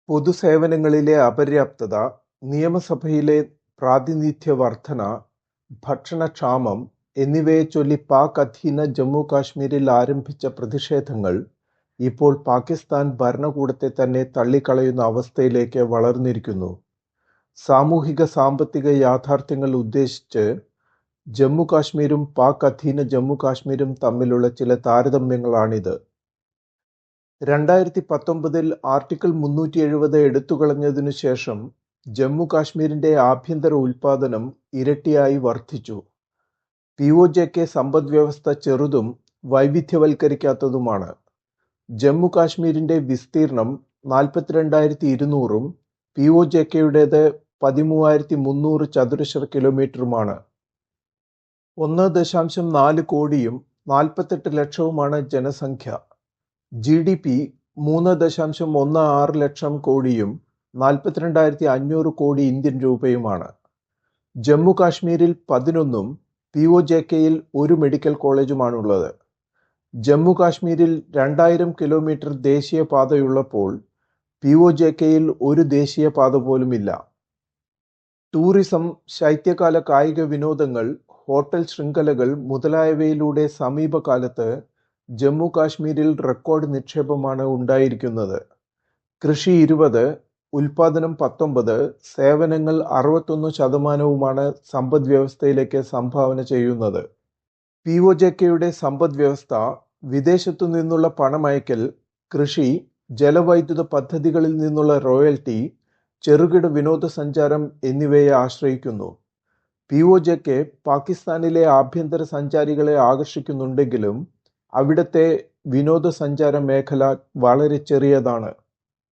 പൊതുസേവനങ്ങളിലെ അപര്യാപ്തത, നിയമസഭയിലെ പ്രാതിനിധ്യവർധന, ഭക്ഷണക്ഷാമം എന്നിവയെച്ചൊല്ലി പാക് അധീന ജമ്മു കാശ്മീരിൽ ആരംഭിച്ച പ്രതിഷേധങ്ങൾ ഇപ്പോൾ പാകിസ്ഥാൻ ഭരണകൂടത്തെ തന്നെ തള്ളിക്കളയുന്ന അവസ്ഥയിലേക്ക് വളർന്നിരിക്കുന്നു. സാമൂഹിക സാമ്പത്തിക യാഥാർത്ഥ്യങ്ങൾ ഉദ്ദേശിച്ച് ജമ്മു കാശ്മീരും പാക് അധീന ജമ്മു കാശ്മീരും തമ്മിലുള്ള ചില താരതമ്യങ്ങളാണിത്. 2019 ആർട്ടിക്കിൾ 370 എടുത്തുകളഞ്ഞതിനു ശേഷം ജമ്മു കാശ്മീരിന്റെ ആഭ്യന്തര ഉൽപ്പാദനം ഇരട്ടിയായി വർദ്ധിച്ചു. POJK സമ്പദ്വ്യവസ്ഥ ചെറുതും വൈവിധ്യവൽക്കരിക്കാത്തതുമാണ്. ജമ്മു കാശ്മീരിന്റെ വിസ്തീർണം 42,200-ഉം POJKയുടേത് 13,300 ചതുരശ്ര കിലോമീറ്ററുമാണ്. 1.4 കോടിയും 48 ലക്ഷവുമാണ് ജനസംഖ്യ. GDP 3.16 ലക്ഷം കോടിയും 42,500 കോടി ഇന്ത്യൻ രൂപയുമാണ്. ജമ്മു കാശ്മീരിൽ 11-ഉം POJKയിൽ ഒരു മെഡിക്കൽ കോളേജുമാണുള്ളത്. ജമ്മു കാശ്മീരിൽ 2000 കിലോമീറ്റർ ദേശീയപാതയുള്ളപ്പോൾ POJKയിൽ ഒരു ദേശീയപാത പോലുമില്ല. ടൂറിസം, ശൈത്യകാല കായിക വിനോദങ്ങൾ, ഹോട്ടൽ ശൃംഖലകൾ മുതലായവയിലൂടെ സമീപകാലത്ത് ജമ്മു കാശ്മീരിൽ റെക്കോർഡ് നിക്ഷേപമാണ് ഉണ്ടായിരിക്കുന്നത്. കൃഷി 20%, ഉൽപ്പാദനം 19%, സേവനങ്ങൾ 61%വുമാണ് സമ്പദ്വ്യവസ്ഥയിലേക്ക് സംഭാവന ചെയ്യുന്നത്. POJKയുടെ സമ്പദ്വ്യവസ്ഥ വിദേശത്തു നിന്നുള്ള പണമയക്കൽ, കൃഷി, ജലവൈദ്യുത പദ്ധതികളിൽ നിന്നുള്ള റോയൽറ്റി, ചെറുകിട വിനോദസഞ്ചാരം എന്നിവയെ ആശ്രയിക്കുന്നു. POJK പാകിസ്ഥാനിലെ ആഭ്യന്തര സഞ്ചാരികളെ ആകർഷിക്കുന്നുണ്ടെങ്കിലും അവിടത്തെ വിനോദസഞ്ചാര മേഖല വളരെ ചെറിയതാണ്.